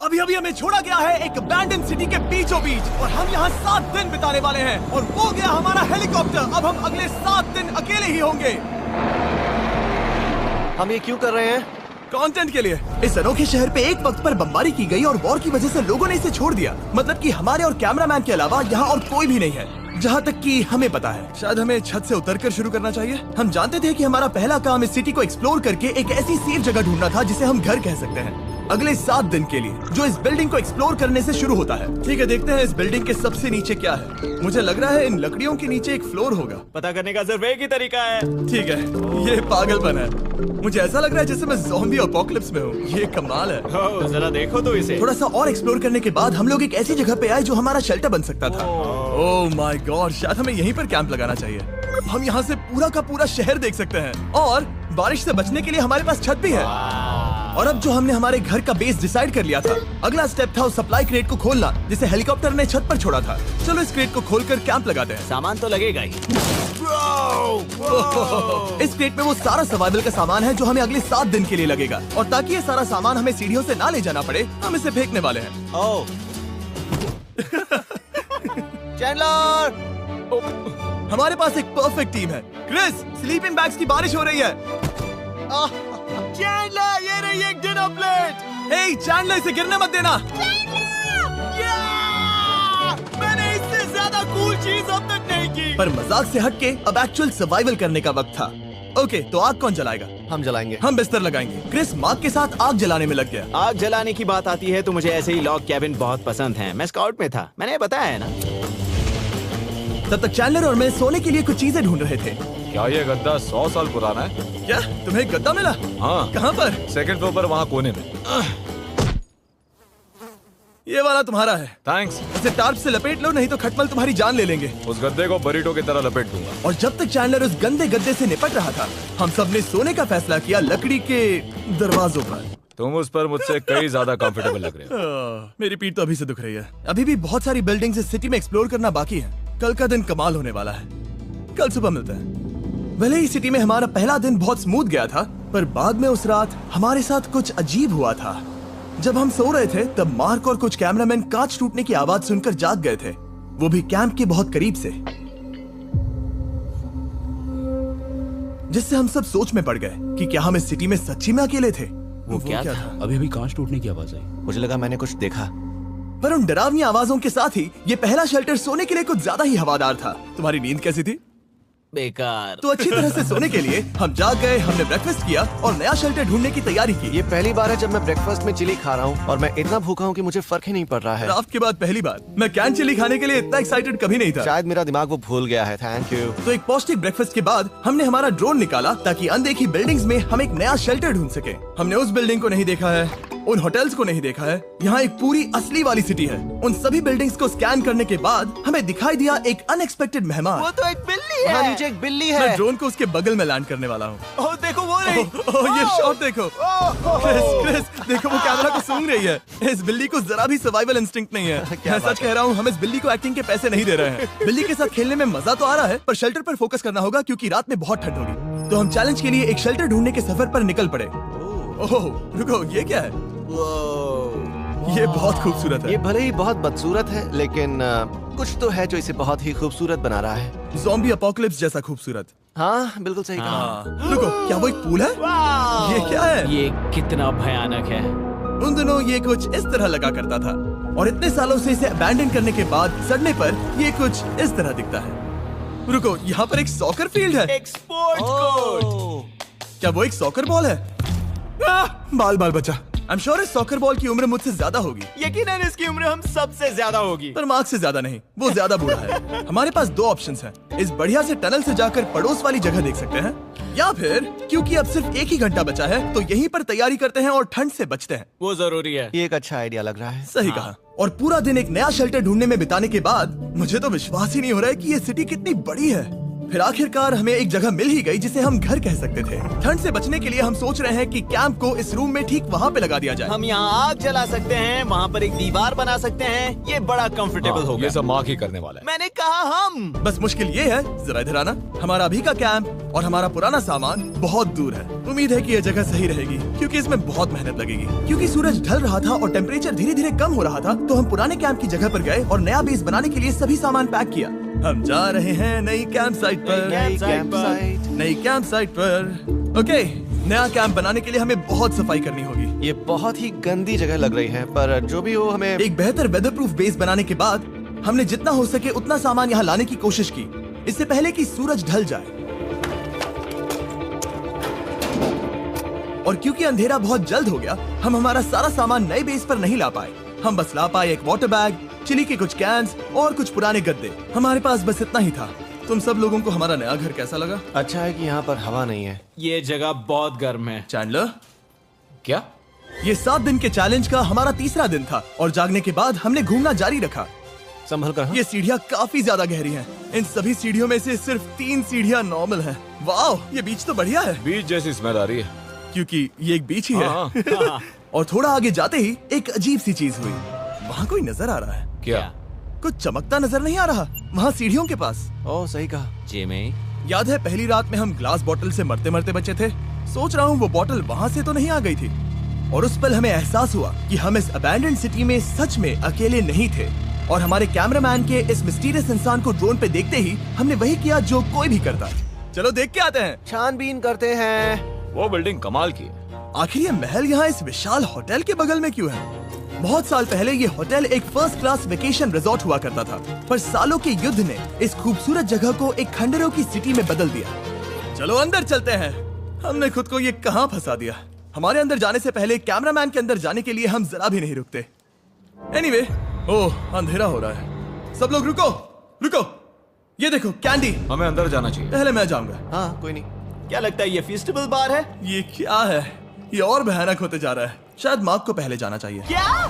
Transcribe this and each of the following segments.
अभी अभी हमें छोड़ा गया है एक अबैंडन सिटी के बीचों बीच और हम यहाँ 7 दिन बिताने वाले हैं और वो गया हमारा हेलीकॉप्टर। अब हम अगले 7 दिन अकेले ही होंगे। हम ये क्यों कर रहे हैं? कंटेंट के लिए। इस अनोखे शहर पे एक वक्त पर बमबारी की गई और वॉर की वजह से लोगों ने इसे छोड़ दिया। मतलब कि हमारे और कैमरामैन के अलावा यहाँ और कोई भी नहीं है, जहाँ तक कि हमें पता है। शायद हमें छत से उतरकर शुरू करना चाहिए। हम जानते थे कि हमारा पहला काम इस सिटी को एक्सप्लोर करके एक ऐसी सेफ जगह ढूंढना था जिसे हम घर कह सकते हैं, अगले 7 दिन के लिए, जो इस बिल्डिंग को एक्सप्लोर करने से शुरू होता है। ठीक है, देखते हैं इस बिल्डिंग के सबसे नीचे क्या है। मुझे लग रहा है इन लकड़ियों के नीचे एक फ्लोर होगा। पता करने का सिर्फ एक ही तरीका है। ठीक है, ये पागलपन है। मुझे ऐसा लग रहा है जैसे मैं ज़ॉम्बी अपोकलिप्स में हूँ। ये कमाल है। ओह, जरा देखो तो इसे। थोड़ा सा और एक्सप्लोर करने के बाद हम लोग एक ऐसी जगह पे आए जो हमारा शेल्टर बन सकता था। ओह माय गॉड, शायद हमें यहीं पर कैंप लगाना चाहिए। हम यहाँ से पूरा का पूरा शहर देख सकते हैं और बारिश से बचने के लिए हमारे पास छत भी है। और अब जो हमने हमारे घर का बेस डिसाइड कर लिया था, अगला स्टेप था उस सप्लाई क्रेट को खोलना जिसे हेलीकॉप्टर ने छत पर छोड़ा था। चलो इस क्रेट को खोलकर कैंप लगाते हैं। सामान तो लगेगा ही। इस क्रेट में वो सारा सर्वाइवल का सामान है जो हमें अगले 7 दिन के लिए लगेगा। और ताकि ये सारा सामान हमें सीढ़ियों से ना ले जाना पड़े, हम इसे फेंकने वाले हैं। ओह, चैंडलर! हमारे पास एक परफेक्ट टीम है। क्रिस, स्लीपिंग बैग्स की बारिश हो रही है। चैंडलर, ये रही एक डिनर प्लेट। हे चैंडलर, इसे गिरने मत देना। मैंने इससे ज्यादा कूल चीज अब तक नहीं की। पर मजाक से हटके अब एक्चुअल सर्वाइवल करने का वक्त था। ओके, तो आग कौन जलाएगा? हम जलाएंगे। हम बिस्तर लगाएंगे। क्रिस मार्क के साथ आग जलाने में लग गया। आग जलाने की बात आती है तो मुझे ऐसे ही लॉग कैबिन बहुत पसंद हैं। मैं स्काउट में था, मैंने बताया है ना। तब तक चैंडलर और मैं सोने के लिए कुछ चीजें ढूंढ रहे थे। क्या ये गद्दा 100 साल पुराना है? क्या तुम्हें गद्दा मिला? हाँ। कहाँ पर? सेकंड फ्लोर पर, वहाँ कोने में। ये वाला तुम्हारा है। थैंक्स। इसे टार्प से लपेट लो, नहीं तो खटमल तुम्हारी जान ले लेंगे। उस गद्दे को बरीटो की तरह लपेट दूंगा। और जब तक चैंडलर उस गंदे गद्दे से निपट रहा था, हम सब ने सोने का फैसला किया लकड़ी के दरवाजों पर। तुम उस पर मुझसे कई ज्यादा कंफर्टेबल लग रहे हो। मेरी पीठ तो अभी से दुख रही है। अभी भी बहुत सारी बिल्डिंग्स इस सिटी में एक्सप्लोर करना बाकी है। कल का दिन कमाल होने वाला है। कल सुबह मिलते हैं। भले ही सिटी में हमारा पहला दिन बहुत स्मूथ गया था, पर बाद में उस रात हमारे साथ कुछ अजीब हुआ था। जब हम सो रहे थे तब मार्क और कुछ कैमरामैन कांच टूटने की आवाज सुनकर जाग गए थे, वो भी कैंप के बहुत करीब से, जिससे हम सब सोच में पड़ गए कि क्या हम इस सिटी में सच्ची में अकेले थे। वो क्या था? अभी अभी कांच टूटने की आवाज आई। मुझे लगा मैंने कुछ देखा। पर उन डरावनी आवाजों के साथ ही ये पहला शेल्टर सोने के लिए कुछ ज्यादा ही हवादार था। तुम्हारी नींद कैसी थी? बेकार। तो अच्छी तरह से सोने के लिए हम जाग गए, हमने ब्रेकफास्ट किया और नया शेल्टर ढूंढने की तैयारी की। ये पहली बार है जब मैं ब्रेकफास्ट में चिली खा रहा हूँ और मैं इतना भूखा हूँ कि मुझे फर्क ही नहीं पड़ रहा है। रात के बाद पहली बार। मैं कैन चिली खाने के लिए इतना एक्साइटेड कभी नहीं था। शायद मेरा दिमाग वो भूल गया है। Thank you. तो एक पौष्टिक ब्रेकफास्ट के बाद हमने हमारा ड्रोन निकाला ताकि अनदेखी बिल्डिंग्स में हम एक नया शेल्टर ढूंढ सके। हमने उस बिल्डिंग को नहीं देखा है, उन होटल्स को नहीं देखा है। यहाँ एक पूरी असली वाली सिटी है। उन सभी बिल्डिंग्स को स्कैन करने के बाद हमें दिखाई दिया एक अनएक्सपेक्टेड मेहमान। वो तो एक बिल्ली वहाँ है। नीचे एक बिल्ली मैं है। ड्रोन को उसके बगल में लैंड करने वाला हूँ। ओह, देखो वो रही। ये शॉट देखो। क्रिस, देखो वो कैमरा को सूंघ रही है। इस बिल्ली को जरा भी सर्वाइवल इंस्टिंक्ट नहीं है। मैं सच कह रहा हूँ, हम इस बिल्ली को एक्टिंग के पैसे नहीं दे रहे हैं। बिल्ली के साथ खेलने में मजा तो आ रहा है, पर शेल्टर पर फोकस करना होगा क्योंकि रात में बहुत ठंड होगी। तो हम चैलेंज के लिए एक शेल्टर ढूंढने के सफर पर निकल पड़े। ओह रुको, ये क्या है? ये बहुत खूबसूरत ये है। भले ही बहुत बदसूरत है, लेकिन कुछ तो है जो इसे बहुत ही खूबसूरत बना रहा है। ज़ॉम्बी अपोकलिप्स जैसा खूबसूरत। हाँ, बिल्कुल सही कहा। हाँ। रुको, क्या वो एक पूल है? ये क्या है? ये कितना भयानक है। उन दिनों ये कुछ इस तरह लगा करता था और इतने सालों से इसे अबैंडन करने के बाद सड़ने पर ये कुछ इस तरह दिखता है। रुको, यहाँ पर एक सॉकर फील्ड है। एक स्पोर्ट्स कोर्ट। क्या वो एक सॉकर बॉल है? बाल बाल बचा। आई एम श्योर इस सॉकर बॉल की उम्र मुझसे ज्यादा होगी, यकीनन इसकी उम्र हम सबसे ज्यादा होगी। पर मार्क से ज्यादा नहीं। वो ज्यादा बूढ़ा है। हमारे पास 2 ऑप्शंस हैं। इस बढ़िया से टनल से जाकर पड़ोस वाली जगह देख सकते हैं, या फिर क्योंकि अब सिर्फ 1 ही घंटा बचा है तो यहीं पर तैयारी करते हैं और ठंड से बचते हैं। वो जरूरी है। ये एक अच्छा आइडिया लग रहा है। सही कहा। और पूरा दिन एक नया शेल्टर ढूंढने में बिताने के बाद मुझे तो विश्वास ही नहीं हो रहा है कि ये सिटी कितनी बड़ी है। फिर आखिरकार हमें एक जगह मिल ही गई जिसे हम घर कह सकते थे। ठंड से बचने के लिए हम सोच रहे हैं कि कैंप को इस रूम में ठीक वहाँ पे लगा दिया जाए। हम यहाँ आग जला सकते हैं, वहाँ पर एक दीवार बना सकते हैं। ये बड़ा कंफर्टेबल हाँ, होगा। ये सब मार्क ही करने वाला है। मैंने कहा हम। बस मुश्किल ये है, जरा इधर आना, हमारा अभी का कैंप और हमारा पुराना सामान बहुत दूर है। उम्मीद है कि यह जगह सही रहेगी क्योंकि इसमें बहुत मेहनत लगेगी। क्योंकि सूरज ढल रहा था और टेम्परेचर धीरे धीरे कम हो रहा था, तो हम पुराने कैंप की जगह पर गए और नया बेस बनाने के लिए सभी सामान पैक किया। हम जा रहे हैं नई कैंप साइट पर। नई कैंप साइट पर। ओके, नया कैंप बनाने के लिए हमें बहुत सफाई करनी होगी। ये बहुत ही गंदी जगह लग रही है, पर जो भी हो हमें एक बेहतर वेदरप्रूफ बेस बनाने के बाद हमने जितना हो सके उतना सामान यहाँ लाने की कोशिश की, इससे पहले कि सूरज ढल जाए। और क्योंकि अंधेरा बहुत जल्द हो गया, हम हमारा सारा सामान नए बेस पर नहीं ला पाए। हम बस ला पाए एक वाटर बैग, चिली के कुछ कैंस और कुछ पुराने गद्दे। हमारे पास बस इतना ही था। तुम सब लोगों को हमारा नया घर कैसा लगा? अच्छा है कि यहाँ पर हवा नहीं है। ये जगह बहुत गर्म है। चैंडलर, क्या? ये 7 दिन के चैलेंज का हमारा तीसरा दिन था और जागने के बाद हमने घूमना जारी रखा। संभल कर। हाँ? ये सीढ़ियाँ काफी ज्यादा गहरी हैं। इन सभी सीढ़ियों में से सिर्फ 3 सीढ़ियाँ नॉर्मल हैं। वाह, ये बीच तो बढ़िया है बीच जैसी स्मेल आ रही है। क्योंकि ये एक बीच ही हाँ। है। और थोड़ा आगे जाते ही एक अजीब सी चीज हुई। वहाँ कोई नजर आ रहा है। क्या? कुछ चमकता नजर नहीं आ रहा वहाँ सीढ़ियों के पास। ओह, सही कहा। जिमी, याद है पहली रात में हम ग्लास बोतल से मरते मरते बचे थे? सोच रहा हूँ वो बोतल वहाँ से तो नहीं आ गई थी। और उस पल हमें एहसास हुआ कि हम इस अबैंडन्ड सिटी में सच में अकेले नहीं थे। और हमारे कैमरामैन के इस मिस्टीरियस इंसान को ड्रोन पे देखते ही हमने वही किया जो कोई भी करता। चलो देख के आते हैं। छानबीन करते हैं। वो बिल्डिंग कमाल की है। आखिर ये महल यहाँ इस विशाल होटल के बगल में क्यों है? बहुत साल पहले ये होटल एक फर्स्ट क्लास वेकेशन रिजॉर्ट हुआ करता था, पर सालों के युद्ध ने इस खूबसूरत जगह को एक खंडरों की सिटी में बदल दिया। चलो अंदर चलते हैं। हमने खुद को ये कहाँ फंसा दिया। हमारे अंदर जाने से पहले कैमरामैन के अंदर जाने के लिए हम जरा भी नहीं रुकते। एनीवे, ओह अंधेरा हो रहा है। सब लोग रुको, रुको। ये देखो कैंडी। हमें अंदर जाना चाहिए। पहले मैं जाऊंगा। हाँ, कोई नहीं। क्या लगता है ये फेस्टिवल बार है? ये क्या है? ये और भयानक होते जा रहा है। शायद मार्क को पहले जाना चाहिए। क्या?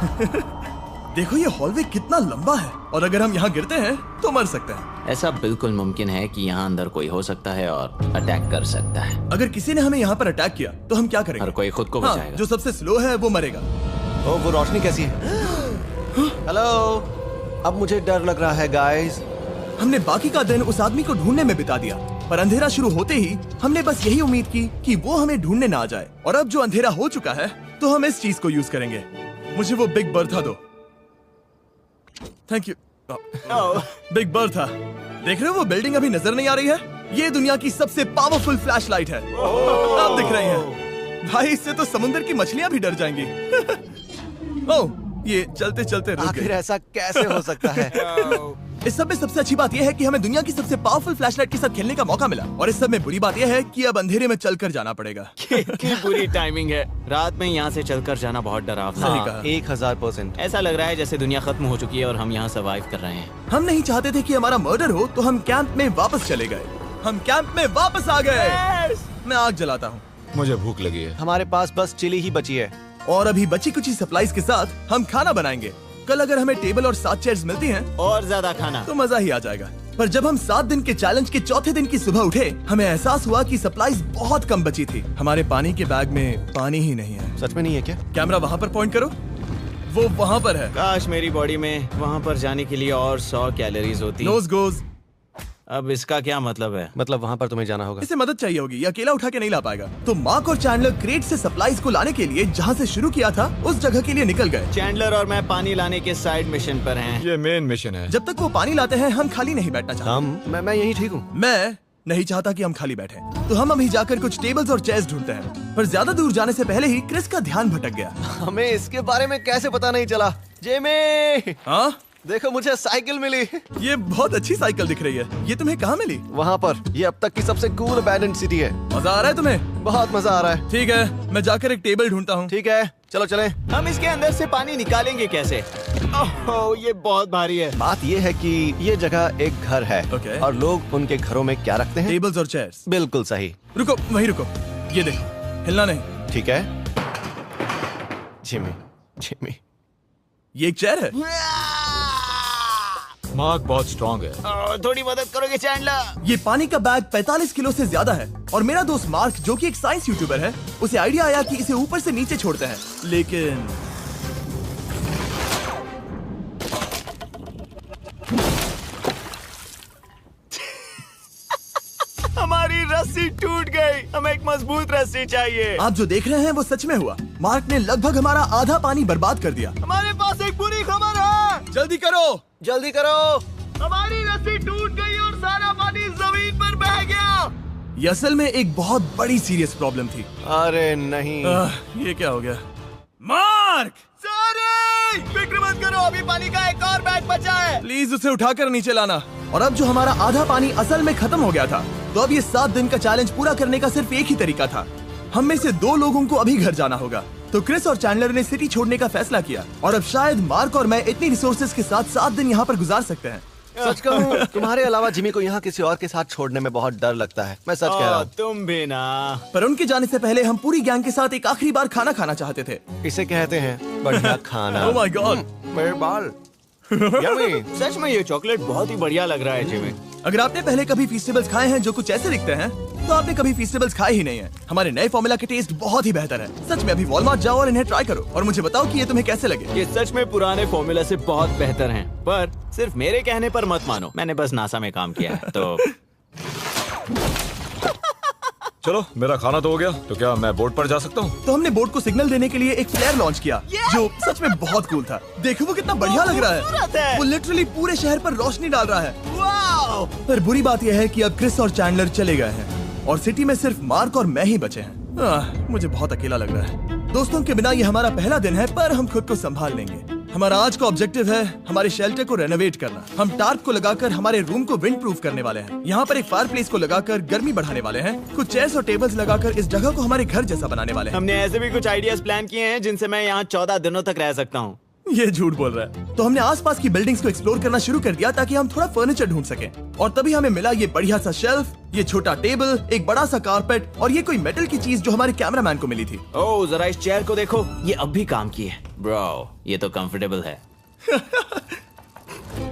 देखो ये हॉलवे कितना लंबा है और अगर हम यहाँ गिरते हैं तो मर सकते हैं। ऐसा बिल्कुल मुमकिन है कि यहाँ अंदर कोई हो सकता है और अटैक कर सकता है। अगर किसी ने हमें यहाँ पर अटैक किया तो हम क्या करेंगे? हर कोई खुद को हाँ, बचाएगा। जो सबसे स्लो है वो मरेगा। ओह, वो रोशनी कैसी है? हेलो, अब मुझे डर लग रहा है गाइस। हमने बाकी का दिन उस आदमी को ढूंढने में बिता दिया, पर अंधेरा शुरू होते ही हमने बस यही उम्मीद की कि वो हमें ढूंढने ना आ जाए। और अब जो अंधेरा हो चुका है तो हम इस चीज को यूज करेंगे। मुझे वो बिग बर्था दो। Thank you. बिग बर्था, देख रहे हो वो बिल्डिंग अभी नजर नहीं आ रही है? ये दुनिया की सबसे पावरफुल फ्लैशलाइट है। अब दिख रही है। भाई इससे तो समुद्र की मछलियां भी डर जाएंगी। ओह, ये चलते चलते रुक आखिर गई। ऐसा कैसे हो सकता है? इस सब में सबसे अच्छी बात यह है कि हमें दुनिया की सबसे पावरफुल फ्लैशलाइट के साथ खेलने का मौका मिला। और इस सब में बुरी बात यह है कि अब अंधेरे में चलकर जाना पड़ेगा। कितनी बुरी टाइमिंग है। रात में यहाँ से चलकर जाना बहुत डरावना सही है। कहा। 1000%। ऐसा लग रहा है जैसे दुनिया खत्म हो चुकी है और हम यहाँ सर्वाइव कर रहे हैं। हम नहीं चाहते थे कि हमारा मर्डर हो, तो हम कैंप में वापस चले गए। हम कैंप में वापस आ गए। मैं आग जलाता हूँ मुझे भूख लगी है। हमारे पास बस चिली ही बची है। और अभी बची कुछ सप्लाईज के साथ हम खाना बनाएंगे। कल अगर हमें टेबल और 7 चेयर्स मिलती हैं और ज्यादा खाना तो मजा ही आ जाएगा। पर जब हम 7 दिन के चैलेंज के चौथे दिन की सुबह उठे, हमें एहसास हुआ कि सप्लाईज बहुत कम बची थी। हमारे पानी के बैग में पानी ही नहीं है। सच में नहीं है क्या? कैमरा वहाँ पर पॉइंट करो, वो वहाँ पर है। काश मेरी बॉडी में वहाँ पर जाने के लिए और 100 कैलोरीज होती। नोज गोज। अब इसका क्या मतलब है? मतलब वहाँ पर तुम्हें जाना होगा। इसे मदद चाहिए होगी, ये अकेला उठा के नहीं ला पाएगा। तो मार्क और चैंडलर क्रेट से सप्लाईज को लाने के लिए जहाँ से शुरू किया था उस जगह के लिए निकल गए। चैंडलर और मैं पानी लाने के साइड मिशन पर हैं। ये मेन मिशन है। जब तक वो पानी लाते हैं हम खाली नहीं बैठना चाहते। मैं यही ठीक हूँ। मैं नहीं चाहता कि हम खाली बैठे, तो हम अभी जाकर कुछ टेबल्स और चेयर्स ढूंढते हैं। पर ज्यादा दूर जाने से पहले ही क्रिस का ध्यान भटक गया। हमें इसके बारे में कैसे पता नहीं चला? जेमी, हाँ, देखो मुझे साइकिल मिली। ये बहुत अच्छी साइकिल दिख रही है। ये तुम्हें कहाँ मिली? वहाँ पर। ये अब तक की सबसे कूल अबैंडन्ड सिटी है। मजा आ रहा है तुम्हें? बहुत मजा आ रहा है। ठीक है, मैं जाकर एक टेबल ढूंढता हूँ। ठीक है, चलो चलें। हम इसके अंदर से पानी निकालेंगे कैसे? ओह, ये बहुत भारी है। बात ये है कि ये जगह एक घर है। Okay. और लोग उनके घरों में क्या रखते हैं? टेबल्स और चेयर्स। बिल्कुल सही। रुको, वहीं रुको। ये देखो, हिलना नहीं। ठीक है। Jimmy, Jimmy. ये एक चेयर है। मार्क बहुत स्ट्रांग है। थोड़ी मदद करोगे चैंडलर? ये पानी का बैग 45 किलो से ज्यादा है और मेरा दोस्त मार्क जो कि एक साइंस यूट्यूबर है, उसे आइडिया आया कि इसे ऊपर से नीचे छोड़ते हैं, लेकिन हमारी रस्सी टूट गई। हमें एक मजबूत रस्सी चाहिए। आप जो देख रहे हैं वो सच में हुआ। मार्क ने लगभग हमारा आधा पानी बर्बाद कर दिया। हमारे पास एक बुरी खबर है। जल्दी करो। जल्दी करो। हमारी रस्सी टूट गई और सारा पानी जमीन पर बह गया। ये असल में एक बहुत बड़ी सीरियस प्रॉब्लम थी। अरे नहीं। ये क्या हो गया? मार्क, सॉरी, फिक्र मत करो, अभी पानी का एक और बैग बचा है। प्लीज उसे उठाकर नीचे लाना। और अब जो हमारा आधा पानी असल में खत्म हो गया था, तो अब ये 7 दिन का चैलेंज पूरा करने का सिर्फ एक ही तरीका था। हम में से 2 लोगों को अभी घर जाना होगा। तो क्रिस और चैंडलर ने सिटी छोड़ने का फैसला किया और अब शायद मार्क और मैं इतनी रिसोर्सेज के साथ 7 दिन यहाँ पर गुजार सकते हैं। सच कहूँ, तुम्हारे अलावा जिमी को यहाँ किसी और के साथ छोड़ने में बहुत डर लगता है। मैं सच कह रहा हूँ। तुम भी ना। पर उनके जाने से पहले हम पूरी गैंग के साथ एक आखिरी बार खाना खाना चाहते थे। इसे कहते हैं बढ़िया खाना। ओह माय गॉड, मेरे बाल। यम्मी। सच में ये चॉकलेट बहुत ही बढ़िया लग रहा है जिमी। अगर आपने पहले कभी फीस्टेबल्स खाए हैं जो कुछ ऐसे दिखते हैं, तो आपने कभी फीस्टेबल्स खाए ही नहीं है। हमारे नए फॉर्मूला के टेस्ट बहुत ही बेहतर है। सच में अभी वॉलमार्ट जाओ और इन्हें ट्राई करो और मुझे बताओ कि ये तुम्हें कैसे लगे। ये सच में पुराने फॉर्मूला से बहुत बेहतर हैं, पर सिर्फ मेरे कहने पर मत मानो। मैंने बस नासा में काम किया है तो। चलो, मेरा खाना तो हो गया, तो क्या मैं बोट पर जा सकता हूँ? तो हमने बोट को सिग्नल देने के लिए एक फ्लेयर लॉन्च किया, जो सच में बहुत कूल था। देखो वो कितना बढ़िया लग रहा खूबसूरत है। है। वो लिटरली पूरे शहर पर रोशनी डाल रहा है। वाओ! पर बुरी बात यह है कि अब क्रिस और चैंडलर चले गए हैं और सिटी में सिर्फ मार्क और मैं ही बचे हैं। मुझे बहुत अकेला लग रहा है। दोस्तों के बिना ये हमारा पहला दिन है, पर हम खुद को संभाल लेंगे। हमारा आज का ऑब्जेक्टिव है हमारे शेल्टर को रेनोवेट करना। हम टार्प को लगाकर हमारे रूम को विंड प्रूफ करने वाले हैं। यहाँ पर एक फायर प्लेस को लगाकर गर्मी बढ़ाने वाले हैं। कुछ चेयर्स और टेबल्स लगाकर इस जगह को हमारे घर जैसा बनाने वाले हैं। हमने ऐसे भी कुछ आइडियाज प्लान किए हैं जिनसे मैं यहाँ 14 दिनों तक रह सकता हूँ। ये झूठ बोल रहा है। तो हमने आसपास की बिल्डिंग्स को एक्सप्लोर करना शुरू कर दिया ताकि हम थोड़ा फर्नीचर ढूंढ सकें। और तभी हमें मिला ये बढ़िया सा शेल्फ, ये छोटा टेबल, एक बड़ा सा कारपेट और ये कोई मेटल की चीज जो हमारे कैमरामैन को मिली थी। ओह, जरा इस चेयर को देखो, ये अब भी काम की है। ब्रो, ये तो कंफर्टेबल है।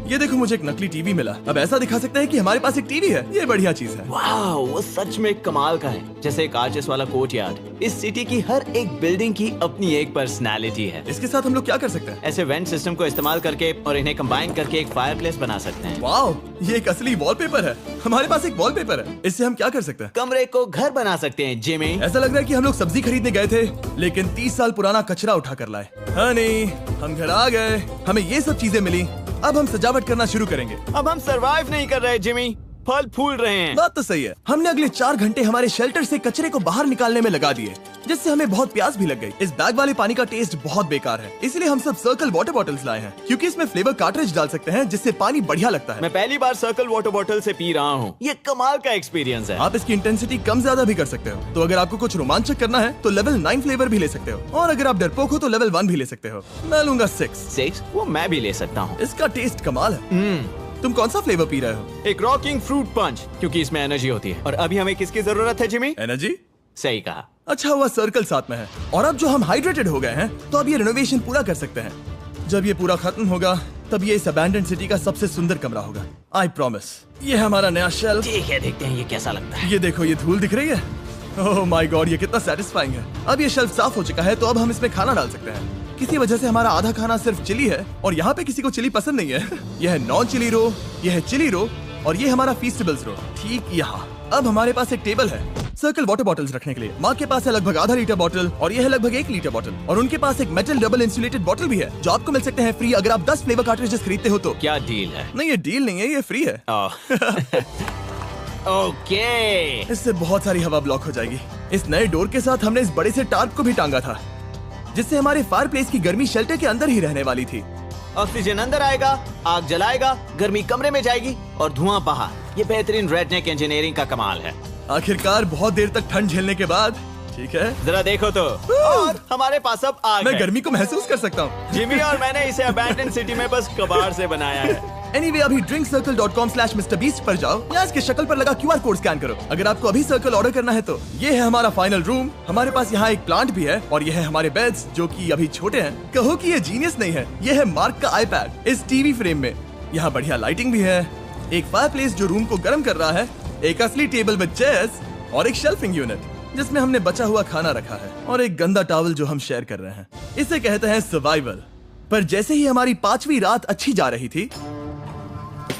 ये देखो, मुझे एक नकली टीवी मिला। अब ऐसा दिखा सकते हैं कि हमारे पास एक टीवी है। ये बढ़िया चीज है। वाओ, वो सच में कमाल का है। जैसे एक आर्चेस वाला कोर्टयार्ड। इस सिटी की हर एक बिल्डिंग की अपनी एक पर्सनालिटी है। इसके साथ हम लोग क्या कर सकते हैं? ऐसे वेंट सिस्टम को इस्तेमाल करके और इन्हें कंबाइन करके एक फायरप्लेस बना सकते हैं। वाओ, ये एक असली वॉलपेपर है। हमारे पास एक वॉलपेपर है। इससे हम क्या कर सकते हैं? कमरे को घर बना सकते हैं जिमी। ऐसा लग रहा है कि हम लोग सब्जी खरीदने गए थे, लेकिन 30 साल पुराना कचरा उठा कर लाए। हनी, हम घर आ गए। हमें ये सब चीजें मिली। अब हम सजावट करना शुरू करेंगे। अब हम सरवाइव नहीं कर रहे जिमी, फल फूल रहे हैं। बात तो सही है। हमने अगले 4 घंटे हमारे शेल्टर से कचरे को बाहर निकालने में लगा दिए, जिससे हमें बहुत प्यास भी लग गई। इस बैग वाले पानी का टेस्ट बहुत बेकार है, इसलिए हम सब सर्कल वाटर बॉटल्स लाए हैं, क्योंकि इसमें फ्लेवर कार्ट्रिज डाल सकते हैं, जिससे पानी बढ़िया लगता है। मैं पहली बार सर्कल वाटर बॉटल से पी रहा हूँ। ये कमाल का एक्सपीरियंस है। आप इसकी इंटेंसिटी कम ज्यादा भी कर सकते हो। तो अगर आपको कुछ रोमांचक करना है तो लेवल 9 फ्लेवर भी ले सकते हो, और अगर आप डरपोक हो तो लेवल 1 भी ले सकते हो। मैं लूंगा 6। वो मैं भी ले सकता हूँ। इसका टेस्ट कमाल है। तुम कौन सा फ्लेवर पी रहे हो? एक रॉकिंग फ्रूट पंच, क्योंकि इसमें एनर्जी होती है। और अभी हमें किसकी जरूरत है जिमी? एनर्जी? सही कहा। अच्छा हुआ सर्कल साथ में है। और अब जो हम हाइड्रेटेड हो गए हैं, तो अब ये रिनोवेशन पूरा कर सकते हैं। जब ये पूरा खत्म होगा, तब ये इस अबैंडन्ड सिटी का सबसे सुंदर कमरा होगा। I promise. ये है हमारा नया शेल्फ। ठीक है, देखते हैं ये कैसा लगता है। ये देखो, ये धूल दिख रही है। ओह माय गॉड, ये कितना सेटिस्फाइंग है। अब ये शेल्फ साफ हो चुका है, तो अब हम इसमें खाना डाल सकते हैं। किसी वजह से हमारा आधा खाना सिर्फ चिली है, और यहाँ पे किसी को चिली पसंद नहीं है। यह है नॉन चिली रो, यह है चिली रो, और ये हमारा फीस्टेबल्स रो, ठीक यहाँ। अब हमारे पास एक टेबल है सर्कल वाटर बॉटल्स रखने के लिए। माँ के पास है लगभग आधा लीटर बॉटल, और यह है लगभग 1 लीटर बॉटल। और उनके पास एक मेटल डबल इंसुलेटेड बॉटल भी है, जो आपको मिल सकते हैं फ्री अगर आप 10 फ्लेवर कार्ट्रिजेस खरीदते हो तो। क्या डील है? नहीं, ये डील नहीं है, ये फ्री है। ओके। इससे बहुत सारी हवा ब्लॉक हो जाएगी। इस नए डोर के साथ हमने इस बड़े से टार्प को भी टांगा था, जिससे हमारे फायर प्लेस की गर्मी शेल्टर के अंदर ही रहने वाली थी। ऑक्सीजन अंदर आएगा, आग जलाएगा, गर्मी कमरे में जाएगी और धुआं बाहर। ये बेहतरीन रेडनेक इंजीनियरिंग का कमाल है। आखिरकार बहुत देर तक ठंड झेलने के बाद, ठीक है, जरा देखो तो। और हमारे पास अब आग मैं है। गर्मी को महसूस कर सकता हूँ। जिमी और मैंने इसे अबैंडन सिटी में बस कबाड़ से बनाया है। Anyway, अभी drinkcircle.com/MrBeast पर जाओ या इसके शक्ल पर लगा QR कोड स्कैन करो। अगर आपको अभी सर्कल ऑर्डर करना है तो। ये है हमारा फाइनल रूम। हमारे पास यहाँ एक प्लांट भी है, और ये है हमारे बेड्स, जो कि अभी छोटे हैं। कहो कि ये जीनियस नहीं है, ये है मार्क का आईपैड इस टीवी फ्रेम में। यहाँ बढ़िया लाइटिंग भी है, एक फायरप्लेस जो रूम को गर्म कर रहा है, एक असली टेबल विद चेयर्स और एक शेल्फिंग यूनिट जिसमें हमने बचा हुआ खाना रखा है और एक गंदा टॉवल जो हम शेयर कर रहे हैं। इसे कहते हैं सर्वाइवल। पर जैसे ही हमारी 5वीं रात अच्छी जा रही थी,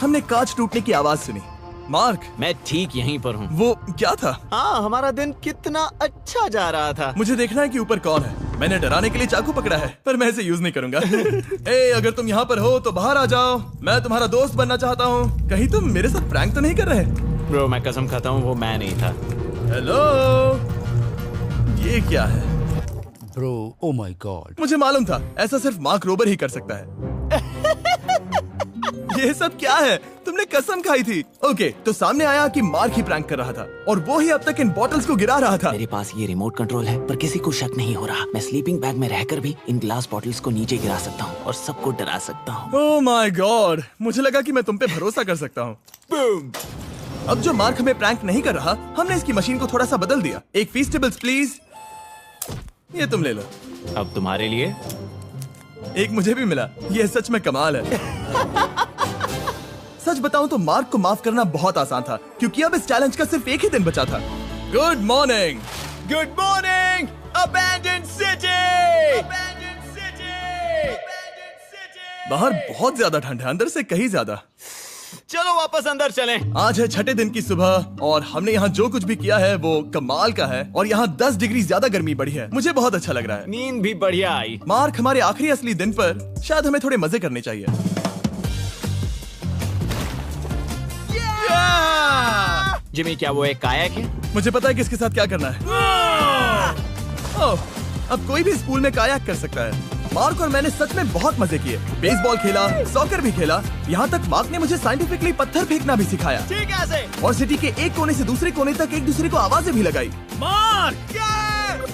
हमने कांच टूटने की आवाज सुनी। मार्क, मैं ठीक यहीं पर हूँ। वो क्या था? हाँ, हमारा दिन कितना अच्छा जा रहा था। मुझे देखना है कि ऊपर कौन है। मैंने डराने के लिए चाकू पकड़ा है, पर मैं इसे यूज नहीं करूंगा। ए, अगर तुम यहाँ पर हो तो बाहर आ जाओ, मैं तुम्हारा दोस्त बनना चाहता हूँ। कहीं तुम मेरे साथ प्रैंक तो नहीं कर रहे? ब्रो, मैं कसम खाता हूँ वो मैं नहीं था। हेलो, ये क्या है? Bro, oh my God. मुझे मालूम था ऐसा सिर्फ मार्क रोबर ही कर सकता है। ये सब क्या है? तुमने कसम खाई थी। ओके, तो सामने आया कि मार्क ही प्रैंक कर रहा था और वो ही अब तक इन बॉटल्स को गिरा रहा था। मेरे पास ये रिमोट कंट्रोल है, पर किसी को शक नहीं हो रहा। मैं स्लीपिंग बैग में रहकर भी इन ग्लास बॉटल्स को नीचे गिरा सकता हूँ और सबको डरा सकता हूँ। ओह माय गॉड, मुझे लगा कि मैं तुम पे भरोसा कर सकता हूँ। अब जो मार्क हमें प्रैंक नहीं कर रहा, हमने इसकी मशीन को थोड़ा सा बदल दिया। एक फीस्टेबल्स प्लीज, ये तुम ले लो। अब तुम्हारे लिए एक मुझे भी मिला। ये सच में कमाल है। सच बताऊं तो मार्क को माफ करना बहुत आसान था, क्योंकि अब इस चैलेंज का सिर्फ एक ही दिन बचा था। Good morning, good morning, abandoned city. बाहर बहुत ज्यादा ठंड है, अंदर से कहीं ज्यादा। चलो वापस अंदर चलें। आज है 6ठे दिन की सुबह और हमने यहाँ जो कुछ भी किया है वो कमाल का है और यहाँ 10 डिग्री ज्यादा गर्मी बढ़ी है। मुझे बहुत अच्छा लग रहा है। नींद भी बढ़िया आई। मार्क, हमारे आखिरी असली दिन पर शायद हमें थोड़े मजे करने चाहिए। जिमी, क्या वो एक कायाक है? मुझे पता है किसके साथ क्या करना है। ओह, अब कोई भी इस पूल में कायाक कर सकता है। मार्क और मैंने सच में बहुत मजे किए। बेसबॉल खेला, सॉकर भी खेला, यहाँ तक मार्क ने मुझे साइंटिफिकली पत्थर फेंकना भी सिखाया। ठीक है। और सिटी के एक कोने से दूसरे कोने तक एक दूसरे को आवाजें भी लगाई। मार्क,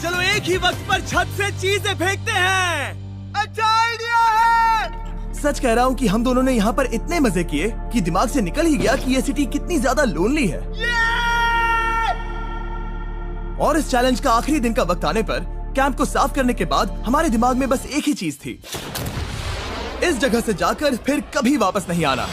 चलो एक ही वक्त पर छत से चीजें फेंकते हैं। अच्छा आइडिया है। सच कह रहा हूँ कि हम दोनों ने यहाँ पर इतने मजे किए कि दिमाग से निकल ही गया कि ये सिटी कितनी ज्यादा लोनली है। और इस चैलेंज का आखिरी दिन का वक्त आने पर कैंप को साफ करने के बाद हमारे दिमाग में बस एक ही चीज थी, इस जगह से जाकर फिर कभी वापस नहीं आना।